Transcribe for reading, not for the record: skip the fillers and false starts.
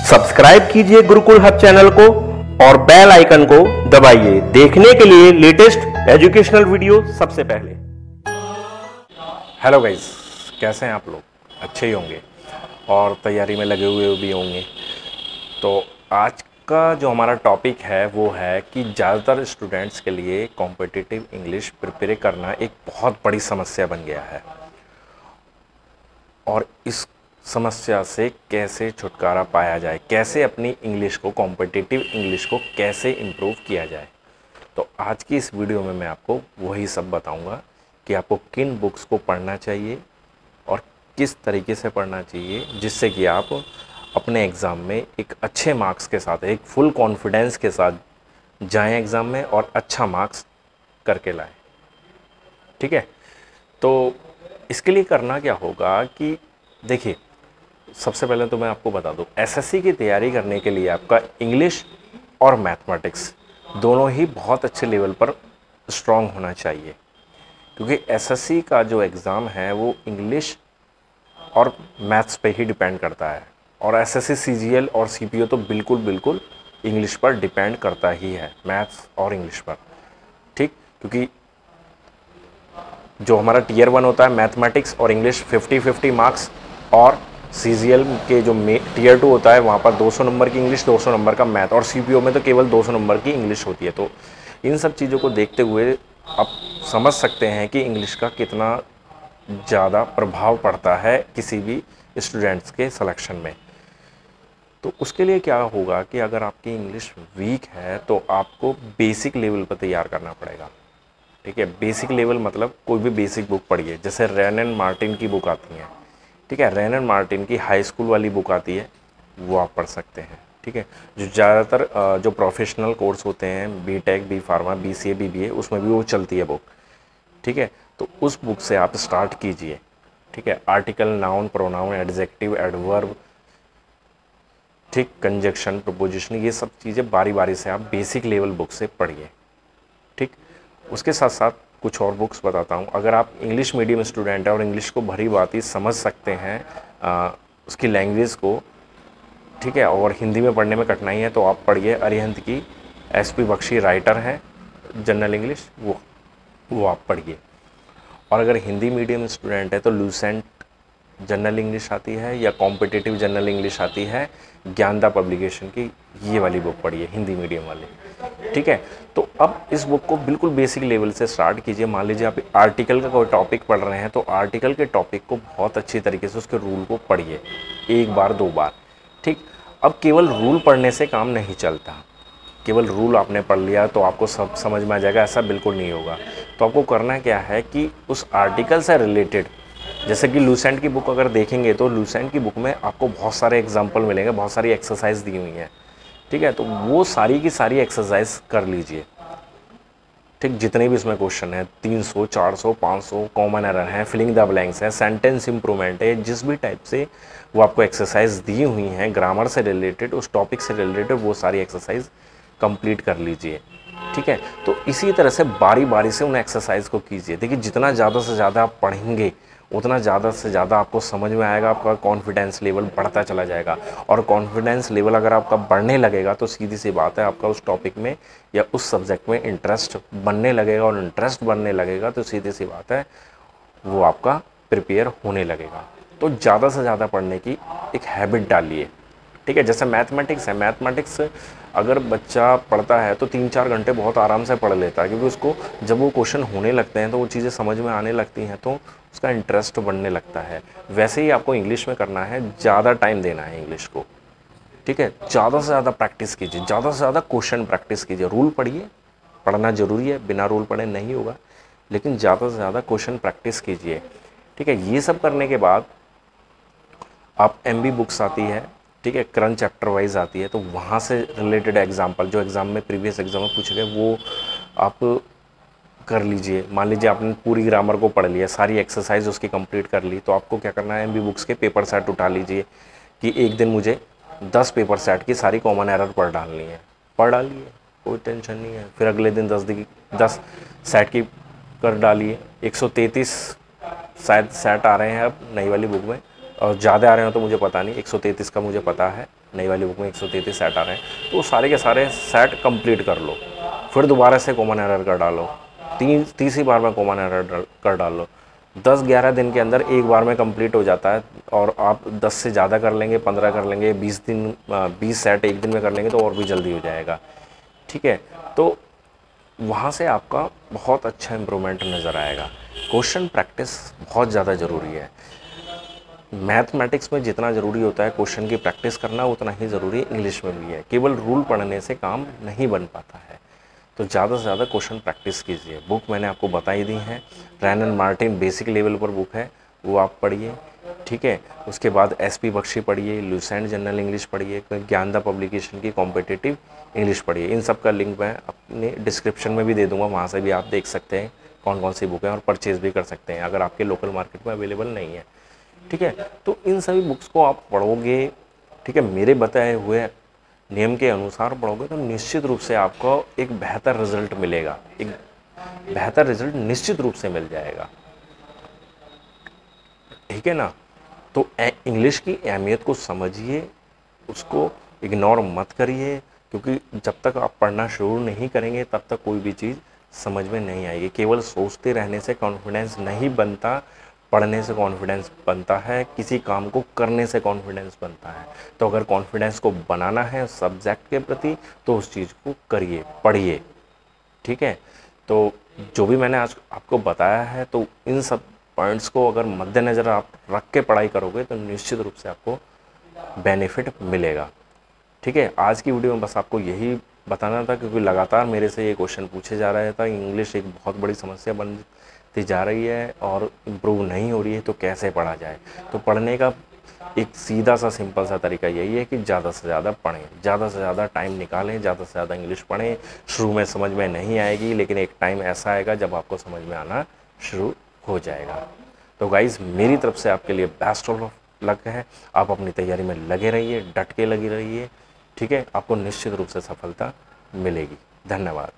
Subscribe कीजिए Gurukul hub channel को और बेल आइकन को दबाइए देखने के लिए लेटेस्ट एजुकेशनल वीडियो सबसे पहले। हेलो गाइस, कैसे हैं आप लोग? अच्छे ही होंगे और तैयारी में लगे हुए भी होंगे। तो आज का जो हमारा टॉपिक है वो है कि ज़्यादातर स्टूडेंट्स के लिए कॉम्पिटिटिव इंग्लिश प्रिपेयर करना एक बहुत बड़ी समस्या बन गया है और इस समस्या से कैसे छुटकारा पाया जाए, कैसे अपनी इंग्लिश को, कॉम्पिटिटिव इंग्लिश को कैसे इम्प्रूव किया जाए। तो आज की इस वीडियो में मैं आपको वही सब बताऊंगा कि आपको किन बुक्स को पढ़ना चाहिए और किस तरीके से पढ़ना चाहिए जिससे कि आप अपने एग्ज़ाम में एक अच्छे मार्क्स के साथ, एक फुल कॉन्फिडेंस के साथ जाएं एग्ज़ाम में और अच्छा मार्क्स करके लाएं। ठीक है, तो इसके लिए करना क्या होगा कि देखिए, सबसे पहले तो मैं आपको बता दूं, एसएससी की तैयारी करने के लिए आपका इंग्लिश और मैथमेटिक्स दोनों ही बहुत अच्छे लेवल पर स्ट्रांग होना चाहिए, क्योंकि एसएससी का जो एग्ज़ाम है वो इंग्लिश और मैथ्स पे ही डिपेंड करता है और एसएससी सीजीएल और सीपीओ तो बिल्कुल इंग्लिश पर डिपेंड करता ही है, मैथ्स और इंग्लिश पर। ठीक, क्योंकि जो हमारा टीयर 1 होता है मैथमेटिक्स और इंग्लिश 50-50 मार्क्स, और सीजीएल के जो टीयर 2 होता है वहाँ पर 200 नंबर की इंग्लिश, 200 नंबर का मैथ, और सीपीओ में तो केवल 200 नंबर की इंग्लिश होती है। तो इन सब चीज़ों को देखते हुए आप समझ सकते हैं कि इंग्लिश का कितना ज़्यादा प्रभाव पड़ता है किसी भी स्टूडेंट्स के सिलेक्शन में। तो उसके लिए क्या होगा कि अगर आपकी इंग्लिश वीक है तो आपको बेसिक लेवल पर तैयार करना पड़ेगा। ठीक है, बेसिक लेवल मतलब कोई भी बेसिक बुक पढ़िए, जैसे रैन एंड मार्टिन की बुक आती हैं। ठीक है, रैन एंड मार्टिन की हाई स्कूल वाली बुक आती है, वो आप पढ़ सकते हैं। ठीक है, जो ज़्यादातर जो प्रोफेशनल कोर्स होते हैं, BTech, B pharma, BCA, BBA, उसमें भी वो चलती है बुक। ठीक है, तो उस बुक से आप स्टार्ट कीजिए। ठीक है, article, noun, pronoun, adjective, adverb, ठीक, कंजक्शन, प्रपोजिशन, ये सब चीज़ें बारी बारी से आप बेसिक लेवल बुक से पढ़िए। ठीक, उसके साथ साथ कुछ और बुक्स बताता हूँ। अगर आप इंग्लिश मीडियम स्टूडेंट हैं और इंग्लिश को भली भांति समझ सकते हैं, उसकी लैंग्वेज को, ठीक है, और हिंदी में पढ़ने में कठिनाई है, तो आप पढ़िए अरिहंत की एसपी बख्शी राइटर हैं जनरल इंग्लिश, वो आप पढ़िए। और अगर हिंदी मीडियम स्टूडेंट है तो लूसेंट जनरल इंग्लिश आती है या कॉम्पिटिटिव जनरल इंग्लिश आती है, ज्ञानदा पब्लिकेशन की, ये वाली बुक पढ़िए, हिंदी मीडियम वाली। ठीक है, तो अब इस बुक को बिल्कुल बेसिक लेवल से स्टार्ट कीजिए। मान लीजिए आप आर्टिकल का कोई टॉपिक पढ़ रहे हैं तो आर्टिकल के टॉपिक को बहुत अच्छी तरीके से, उसके रूल को पढ़िए 1 बार 2 बार। ठीक, अब केवल रूल पढ़ने से काम नहीं चलता, केवल रूल आपने पढ़ लिया तो आपको सब समझ में आ जाएगा, ऐसा बिल्कुल नहीं होगा। तो आपको करना क्या है कि उस आर्टिकल से रिलेटेड, जैसे कि लूसेंट की बुक अगर देखेंगे तो लूसेंट की बुक में आपको बहुत सारे एग्जाम्पल मिलेंगे, बहुत सारी एक्सरसाइज दी हुई हैं। ठीक है, तो वो सारी की सारी एक्सरसाइज कर लीजिए। ठीक, जितने भी इसमें क्वेश्चन हैं, 300, 400, 500 कॉमन एरर हैं, फिलिंग द ब्लैंक्स है, सेंटेंस इंप्रूवमेंट है, जिस भी टाइप से वो आपको एक्सरसाइज दी हुई हैं ग्रामर से रिलेटेड, उस टॉपिक से रिलेटेड, वो सारी एक्सरसाइज कंप्लीट कर लीजिए। ठीक है, तो इसी तरह से बारी बारी से उन एक्सरसाइज को कीजिए। देखिए, जितना ज़्यादा से ज़्यादा आप पढ़ेंगे उतना ज़्यादा से ज़्यादा आपको समझ में आएगा, आपका कॉन्फिडेंस लेवल बढ़ता चला जाएगा। और कॉन्फिडेंस लेवल अगर आपका बढ़ने लगेगा तो सीधी सी बात है, आपका उस टॉपिक में या उस सब्जेक्ट में इंटरेस्ट बनने लगेगा, और इंटरेस्ट बनने लगेगा तो सीधी सी बात है वो आपका प्रिपेयर होने लगेगा। तो ज़्यादा से ज़्यादा पढ़ने की एक हैबिट डालिए। ठीक है, जैसे मैथमेटिक्स है, मैथमेटिक्स अगर बच्चा पढ़ता है तो 3-4 घंटे बहुत आराम से पढ़ लेता है, क्योंकि उसको जब वो क्वेश्चन होने लगते हैं तो वो चीज़ें समझ में आने लगती हैं, तो उसका इंटरेस्ट बढ़ने लगता है। वैसे ही आपको इंग्लिश में करना है, ज़्यादा टाइम देना है इंग्लिश को। ठीक है, ज़्यादा से ज़्यादा प्रैक्टिस कीजिए, ज़्यादा से ज़्यादा क्वेश्चन प्रैक्टिस कीजिए। रूल पढ़िए, पढ़ना ज़रूरी है, बिना रूल पढ़े नहीं होगा, लेकिन ज़्यादा से ज़्यादा क्वेश्चन प्रैक्टिस कीजिए। ठीक है, ये सब करने के बाद आप MB बुक्स आती है, ठीक है, करंट चैप्टर वाइज आती है, तो वहाँ से रिलेटेड एग्जाम्पल जो एग्ज़ाम में, प्रीवियस एग्जाम में पूछे गए, वो आप कर लीजिए। मान लीजिए आपने पूरी ग्रामर को पढ़ लिया, सारी एक्सरसाइज उसकी कंप्लीट कर ली, तो आपको क्या करना है, MB बुक्स के पेपर सेट उठा लीजिए कि एक दिन मुझे 10 पेपर सेट की सारी कॉमन एरर पढ़ डालनी है, पढ़ डालिए, कोई टेंशन नहीं है। फिर अगले दिन 10 सेट की कर डालिए। 133 शायद सेट आ रहे हैं अब नई वाली बुक में, और ज़्यादा आ रहे हो तो मुझे पता नहीं, 133 का मुझे पता है, नई वाली बुक में 133 सेट आ रहे हैं। तो वो सारे के सारे सेट कंप्लीट कर लो, फिर दोबारा से कॉमन एरर कर डालो, तीसरी बार में कॉमन एरर कर डालो। 10-11 दिन के अंदर एक बार में कंप्लीट हो जाता है। और आप 10 से ज़्यादा कर लेंगे, 15 कर लेंगे, 20 सेट एक दिन में कर लेंगे तो और भी जल्दी हो जाएगा। ठीक है, तो वहाँ से आपका बहुत अच्छा इम्प्रूवमेंट नज़र आएगा। क्वेश्चन प्रैक्टिस बहुत ज़्यादा ज़रूरी है। मैथमेटिक्स में जितना ज़रूरी होता है क्वेश्चन की प्रैक्टिस करना, उतना ही ज़रूरी इंग्लिश में भी है। केवल रूल पढ़ने से काम नहीं बन पाता है, तो ज़्यादा से ज़्यादा क्वेश्चन प्रैक्टिस कीजिए। बुक मैंने आपको बताई दी है, रैन एंड मार्टिन बेसिक लेवल पर बुक है, वो आप पढ़िए। ठीक है, उसके बाद SP बख्शी पढ़िए, लुसेंट जनरल इंग्लिश पढ़िए, ज्ञानदा पब्लिकेशन की कॉम्पिटिटिव इंग्लिश पढ़िए। इन सब का लिंक मैं अपने डिस्क्रिप्शन में भी दे दूँगा, वहाँ से भी आप देख सकते हैं कौन कौन सी बुक है और परचेज़ भी कर सकते हैं अगर आपके लोकल मार्केट में अवेलेबल नहीं है। ठीक है, तो इन सभी बुक्स को आप पढ़ोगे, ठीक है, मेरे बताए हुए नियम के अनुसार पढ़ोगे तो निश्चित रूप से आपको एक बेहतर रिजल्ट मिलेगा, एक बेहतर रिजल्ट निश्चित रूप से मिल जाएगा। ठीक है ना, तो इंग्लिश की अहमियत को समझिए, उसको इग्नोर मत करिए, क्योंकि जब तक आप पढ़ना शुरू नहीं करेंगे तब तक कोई भी चीज़ समझ में नहीं आएगी। केवल सोचते रहने से कॉन्फिडेंस नहीं बनता, पढ़ने से कॉन्फिडेंस बनता है, किसी काम को करने से कॉन्फिडेंस बनता है। तो अगर कॉन्फिडेंस को बनाना है सब्जेक्ट के प्रति तो उस चीज़ को करिए, पढ़िए। ठीक है, तो जो भी मैंने आज आपको बताया है, तो इन सब पॉइंट्स को अगर मद्देनज़र आप रख के पढ़ाई करोगे तो निश्चित रूप से आपको बेनिफिट मिलेगा। ठीक है, आज की वीडियो में बस आपको यही बताना था, क्योंकि लगातार मेरे से ये क्वेश्चन पूछे जा रहा था। इंग्लिश एक बहुत बड़ी समस्या बनती जा रही है और इम्प्रूव नहीं हो रही है, तो कैसे पढ़ा जाए। तो पढ़ने का एक सीधा सा सिंपल सा तरीका यही है कि ज़्यादा से ज़्यादा पढ़ें, ज़्यादा से ज़्यादा टाइम निकालें, ज़्यादा से ज़्यादा इंग्लिश पढ़ें। शुरू में समझ में नहीं आएगी, लेकिन एक टाइम ऐसा आएगा जब आपको समझ में आना शुरू हो जाएगा। तो गाइज़, मेरी तरफ से आपके लिए बेस्ट ऑफ लक है। आप अपनी तैयारी में लगे रहिए, डट के लगे रहिए। ठीक है, आपको निश्चित रूप से सफलता मिलेगी। धन्यवाद।